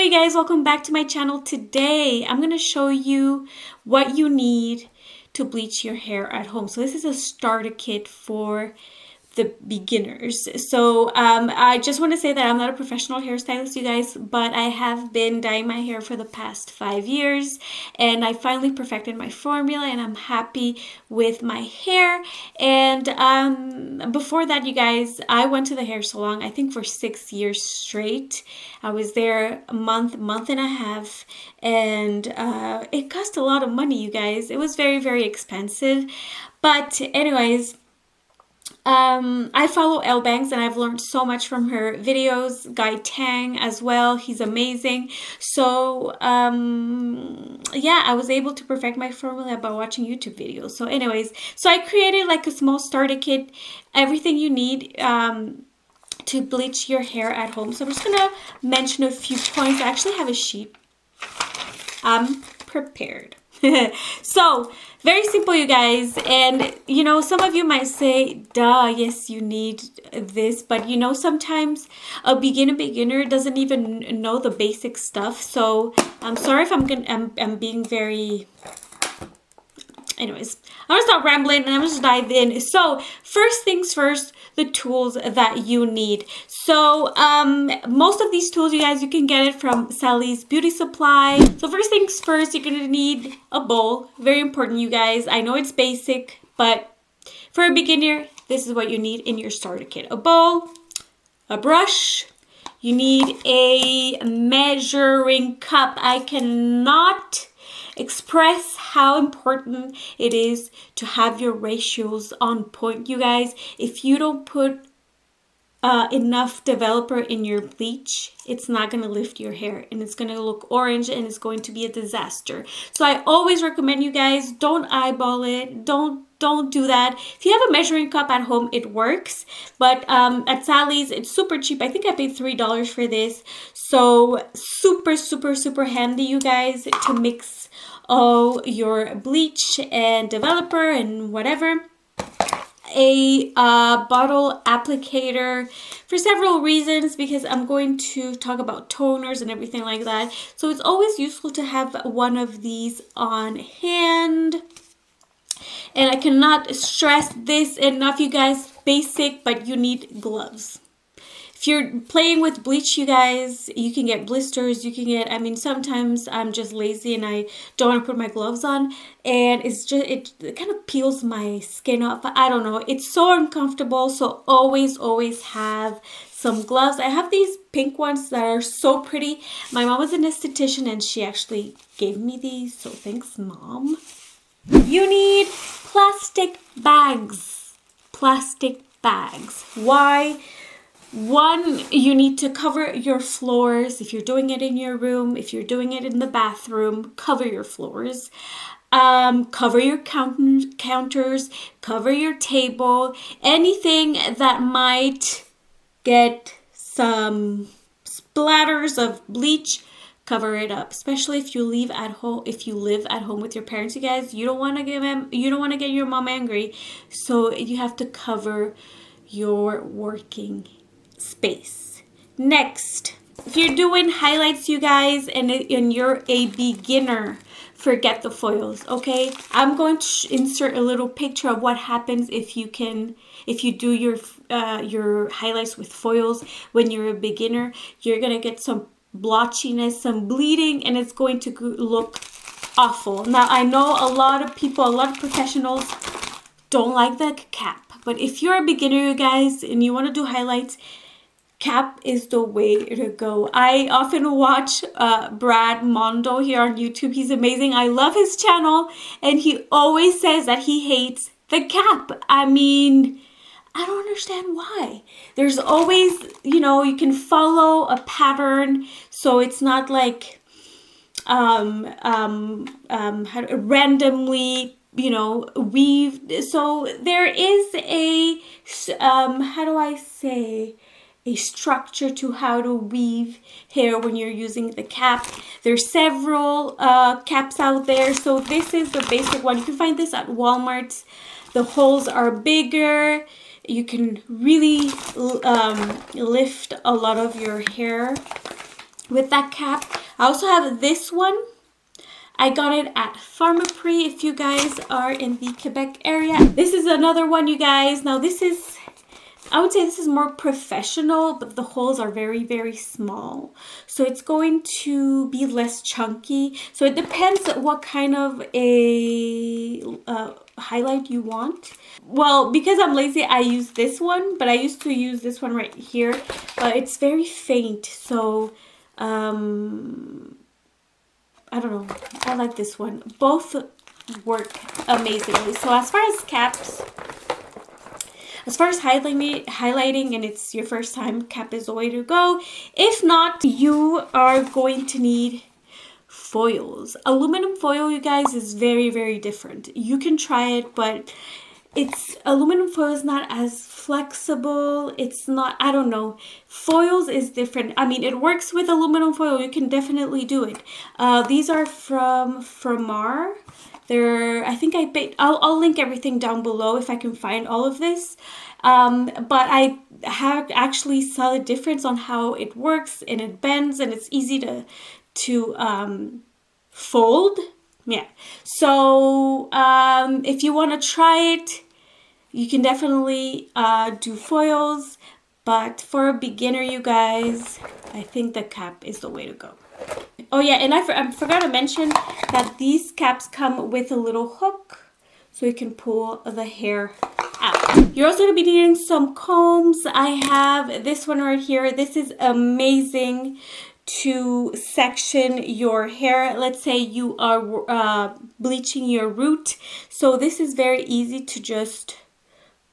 you guys, welcome back to my channel. Today I'm going to show you what you need to bleach your hair at home. So this is a starter kit for the beginners. So I just want to say that I'm not a professional hairstylist, you guys, but I have been dyeing my hair for the past 5 years, and I finally perfected my formula and I'm happy with my hair. And before that, you guys, I went to the hair salon I think for 6 years straight. I was there a month and a half, and it cost a lot of money, you guys. It was very expensive, but anyways, I follow Elle Banks and I've learned so much from her videos. Guy Tang as well, he's amazing. So yeah, I was able to perfect my formula by watching YouTube videos. So anyways, so I created like a small starter kit, everything you need to bleach your hair at home. So I'm just gonna mention a few points. I actually have a sheet. I'm prepared. So very simple, you guys. And you know, some of you might say, duh, yes, you need this, but you know, sometimes a beginner doesn't even know the basic stuff. So I'm sorry if I'm being very, anyways, I'm gonna stop rambling and I'm gonna just dive in. So first things first, the tools that you need. So most of these tools, you guys, you can get it from Sally's Beauty Supply. So first things first, you're gonna need a bowl. Very important, you guys. I know it's basic, but for a beginner, this is what you need in your starter kit. A bowl, a brush, you need a measuring cup. I cannot express how important it is to have your ratios on point, you guys. If you don't put enough developer in your bleach, it's not going to lift your hair and it's going to look orange and it's going to be a disaster. So I always recommend, you guys, don't eyeball it. Don't do that. If you have a measuring cup at home, it works, but at Sally's it's super cheap. I think I paid $3 for this. So super handy, you guys, to mix all your bleach and developer and whatever. A bottle applicator for several reasons, because I'm going to talk about toners and everything like that. So it's always useful to have one of these on hand. And I cannot stress this enough, you guys. Basic, but you need gloves. If you're playing with bleach, you guys, you can get blisters. You can get, I mean, sometimes I'm just lazy and I don't want to put my gloves on, and it's just, it kind of peels my skin off. I don't know. It's so uncomfortable. So always have some gloves. I have these pink ones that are so pretty. My mom was an esthetician and she actually gave me these. So thanks, Mom. You need plastic bags. Plastic bags. Why? One, you need to cover your floors. If you're doing it in your room, if you're doing it in the bathroom, cover your floors. Cover your counters, cover your table. Anything that might get some splatters of bleach, cover it up. Especially if you live at home. If you live at home with your parents, you guys, you don't want to get your mom angry, so you have to cover your working space. Next, if you're doing highlights, you guys, and you're a beginner, forget the foils, okay? I'm going to insert a little picture of what happens if you do your highlights with foils when you're a beginner. You're gonna get some blotchiness, some bleeding, and it's going to look awful. Now, I know a lot of people, a lot of professionals don't like the cap, but if you're a beginner, you guys, and you want to do highlights, cap is the way to go. I often watch Brad Mondo here on YouTube. He's amazing. I love his channel, and he always says that he hates the cap. I mean, I don't understand why. There's always, you know, you can follow a pattern, so it's not like randomly, you know, weaved. So there is a how do I say, a structure to how to weave hair when you're using the cap. There's several caps out there. So this is the basic one. You can find this at Walmart. The holes are bigger. You can really lift a lot of your hair. with that cap. I also have this one. I got it at FRAMAR if you guys are in the Quebec area. This is another one, you guys. Now this is, I would say this is more professional, but the holes are very, very small. So it's going to be less chunky. So it depends what kind of a highlight you want. Well, because I'm lazy, I use this one, but I used to use this one right here. But it's very faint, so I don't know. I like this one. Both work amazingly. So as far as caps, as far as highlighting and it's your first time, cap is the way to go. If not, you are going to need foils. Aluminum foil, you guys, is very, very different. You can try it, but aluminum foil is not as flexible. It's not, I don't know. Foils is different. I mean, it works with aluminum foil. You can definitely do it. These are from FRAMAR. I think I'll link everything down below if I can find all of this. But I have actually saw the difference on how it works, and it bends and it's easy to fold. Yeah. So if you want to try it, you can definitely do foils. But for a beginner, you guys, I think the cap is the way to go. Oh yeah, and I forgot to mention that these caps come with a little hook, so you can pull the hair out. You're also going to be needing some combs. I have this one right here. This is amazing to section your hair. Let's say you are bleaching your root. So this is very easy to just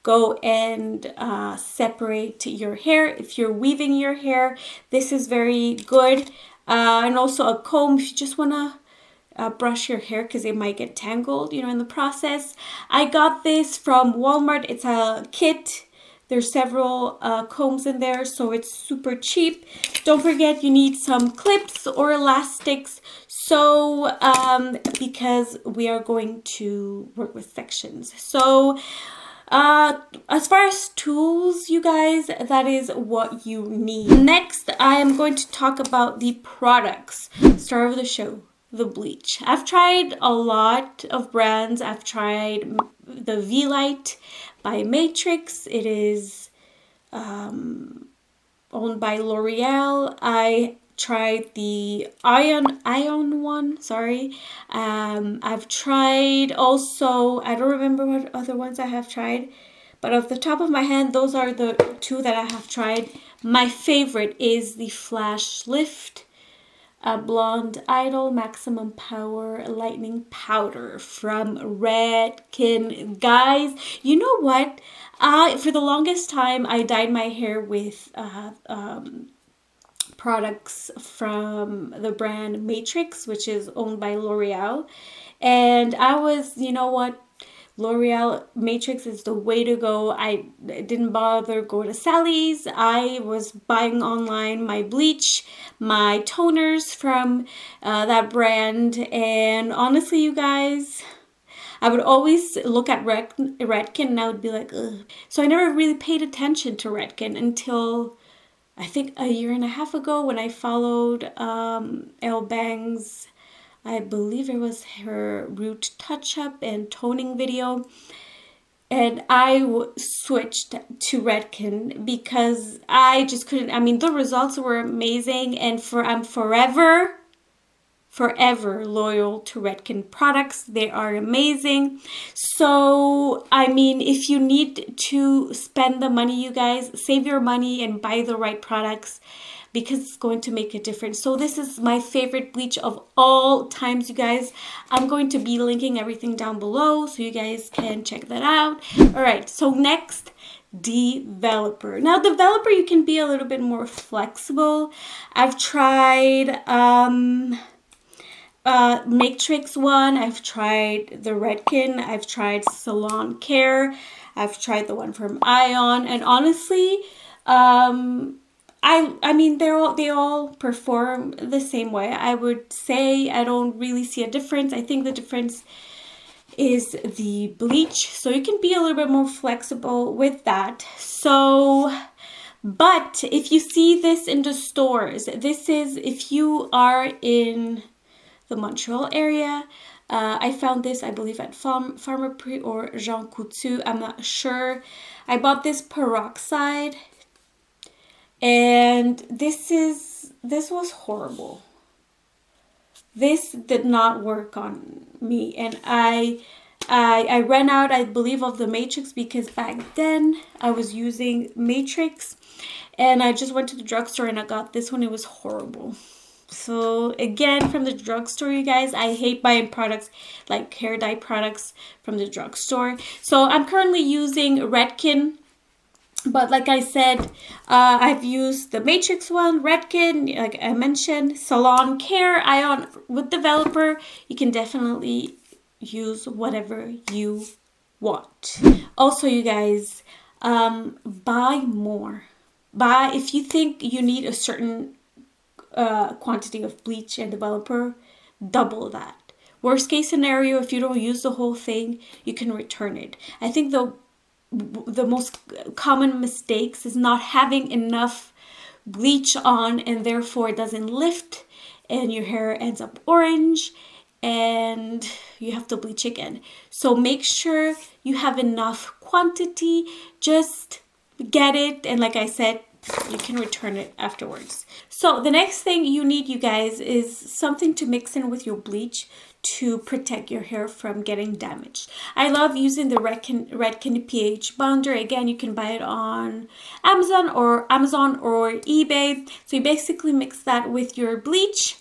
go and separate your hair. If you're weaving your hair, this is very good. And also a comb if you just want to brush your hair because it might get tangled, in the process. I got this from Walmart. It's a kit. There's several combs in there, so it's super cheap. Don't forget you need some clips or elastics. So because we are going to work with sections. So as far as tools, you guys, that is what you need. Next, I am going to talk about the products. Star of the show, the bleach. I've tried a lot of brands. I've tried the V-Light by Matrix. It is owned by L'Oreal. I tried the ion one, sorry. I've tried also, I don't remember what other ones I have tried, but off the top of my head, those are the two that I have tried. My favorite is the Flash Lift Blonde Idol Maximum Power Lightning Powder from Redken. Guys, you know what? For the longest time, I dyed my hair with products from the brand Matrix, which is owned by L'Oreal. And I was, you know what? L'Oreal Matrix is the way to go. I didn't bother go to Sally's. I was buying online my bleach, my toners from that brand. And honestly, you guys, I would always look at Redken and I would be like, ugh. So I never really paid attention to Redken until I think a year and a half ago when I followed Elle Bang's, I believe it was her root touch-up and toning video. And I switched to Redken because I just couldn't, I mean, the results were amazing. And I'm forever loyal to Redken products. They are amazing. So, I mean, if you need to spend the money, you guys, save your money and buy the right products because it's going to make a difference. So this is my favorite bleach of all times, you guys. I'm going to be linking everything down below so you guys can check that out. All right, so next, developer. Now, developer, you can be a little bit more flexible. I've tried Matrix one, I've tried the Redken, I've tried Salon Care, I've tried the one from Ion, and honestly, I mean they all perform the same way. I would say I don't really see a difference. I think the difference is the bleach, so you can be a little bit more flexible with that. So But if you see this in the stores, this is if you are in the Montreal area. I found this, I believe, at FRAMAR or Jean Coutu. I'm not sure. I bought this peroxide, and this was horrible. This did not work on me, and I ran out, I believe, of the Matrix, because back then I was using Matrix, and I just went to the drugstore and I got this one. It was horrible. So again, from the drugstore, you guys, I hate buying products like hair dye products from the drugstore. So I'm currently using Redken. But like I said, I've used the Matrix one, Redken, like I mentioned, Salon Care, Ion with Developer. You can definitely use whatever you want. Also, you guys, buy more. Buy, if you think you need a certain quantity of bleach and developer, double that. Worst case scenario, if you don't use the whole thing, you can return it. I think the most common mistakes is not having enough bleach on, and therefore it doesn't lift and your hair ends up orange and you have to bleach again. So make sure you have enough quantity. Just get it, and like I said, you can return it afterwards. So the next thing you need, you guys, is something to mix in with your bleach to protect your hair from getting damaged. I love using the Redken pH bonder. Again, you can buy it on Amazon or eBay. So you basically mix that with your bleach,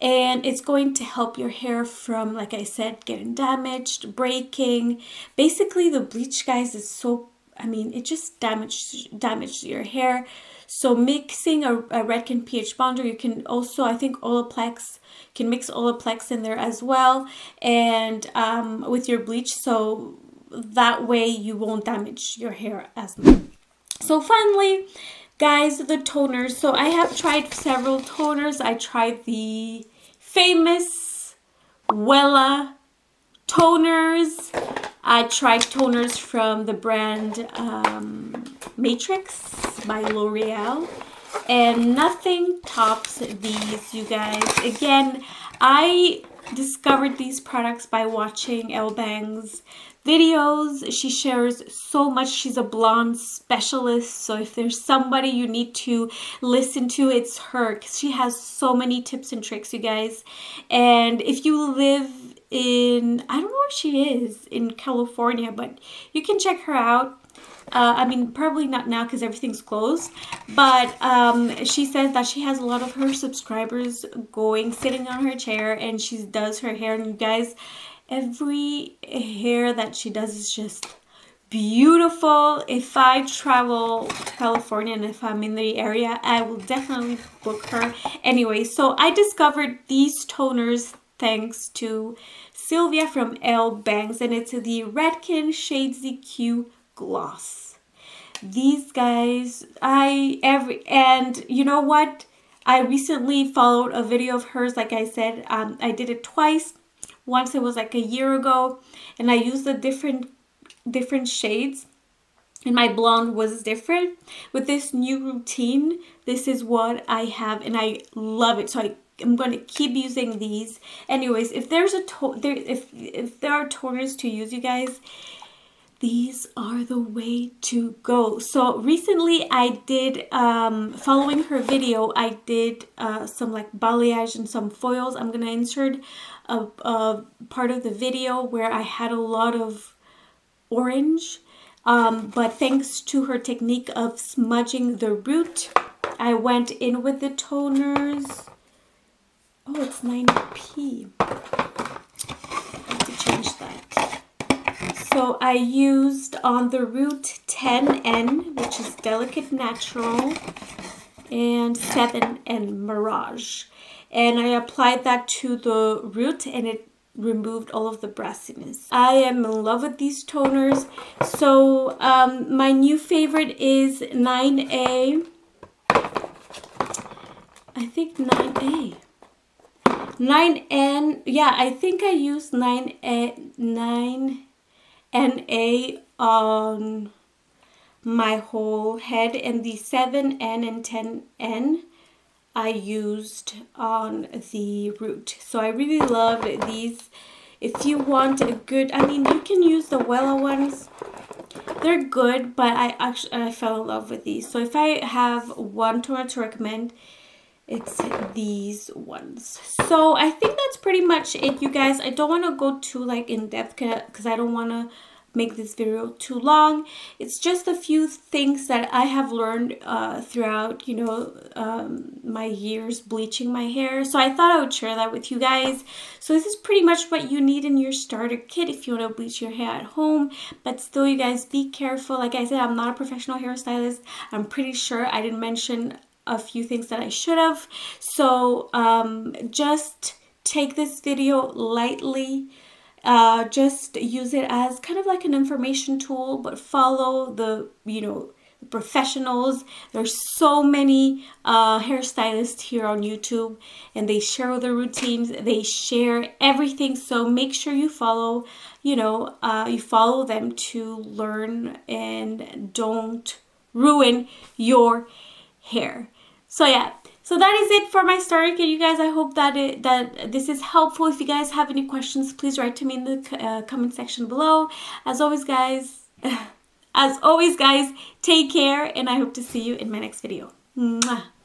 and it's going to help your hair from, like I said, getting damaged, breaking. Basically, the bleach, guys, is so, I mean, it just damaged your hair. So mixing a Redken pH bonder, you can also, I think Olaplex, can mix Olaplex in there as well, and with your bleach, so that way you won't damage your hair as much. So finally, guys, the toners. So I have tried several toners. I tried the famous Wella toners. I tried toners from the brand Matrix by L'Oreal, and nothing tops these, you guys. Again, I discovered these products by watching Elle Bang's videos. She shares so much. She's a blonde specialist, so if there's somebody you need to listen to, it's her, because she has so many tips and tricks, you guys. And if you live in, I don't know where she is, in California, but you can check her out. I mean, probably not now because everything's closed, but she says that she has a lot of her subscribers sitting on her chair, and she does her hair. And you guys, every hair that she does is just beautiful. If I travel to California and if I'm in the area, I will definitely book her. Anyway, so I discovered these toners thanks to Sylvia from Elle Bangs, and it's the Redken Shades EQ Gloss. These guys, and you know what? I recently followed a video of hers. Like I said, I did it twice. Once it was like a year ago, and I used the different shades, and my blonde was different. With this new routine, this is what I have, and I love it. So I'm going to keep using these. Anyways, if there's if there are toners to use, you guys, these are the way to go. So recently I did, following her video, I did some like balayage and some foils. I'm going to insert a part of the video where I had a lot of orange. But thanks to her technique of smudging the root, I went in with the toners. Oh, it's 90p. I have to change that. So I used on the root 10N, which is Delicate Natural, and 7N Mirage. And I applied that to the root, and it removed all of the brassiness. I am in love with these toners. So my new favorite is 9A. I think 9A. 9N, yeah, I think I used 9NA on my whole head, and the 7N and 10N I used on the root. So I really loved these. If you want a good, I mean, you can use the Wella ones. They're good, but I fell in love with these. So if I have one toner to recommend, it's these ones. So I think that's pretty much it, you guys. I don't want to go too like in depth because I don't want to make this video too long. It's just a few things that I have learned throughout, you know, my years bleaching my hair. So I thought I would share that with you guys. So this is pretty much what you need in your starter kit if you want to bleach your hair at home. But still, you guys, be careful. Like I said, I'm not a professional hairstylist. I'm pretty sure I didn't mention a few things that I should have. So just take this video lightly. Just use it as kind of like an information tool, but follow the, you know, the professionals. There's so many hairstylists here on YouTube, and they share their routines, they share everything. So make sure you follow, you know, you follow them to learn and don't ruin your hair. So yeah, so that is it for my starter kit, you guys. I hope that that this is helpful. If you guys have any questions, please write to me in the comment section below. As always, guys, take care, and I hope to see you in my next video. Mwah.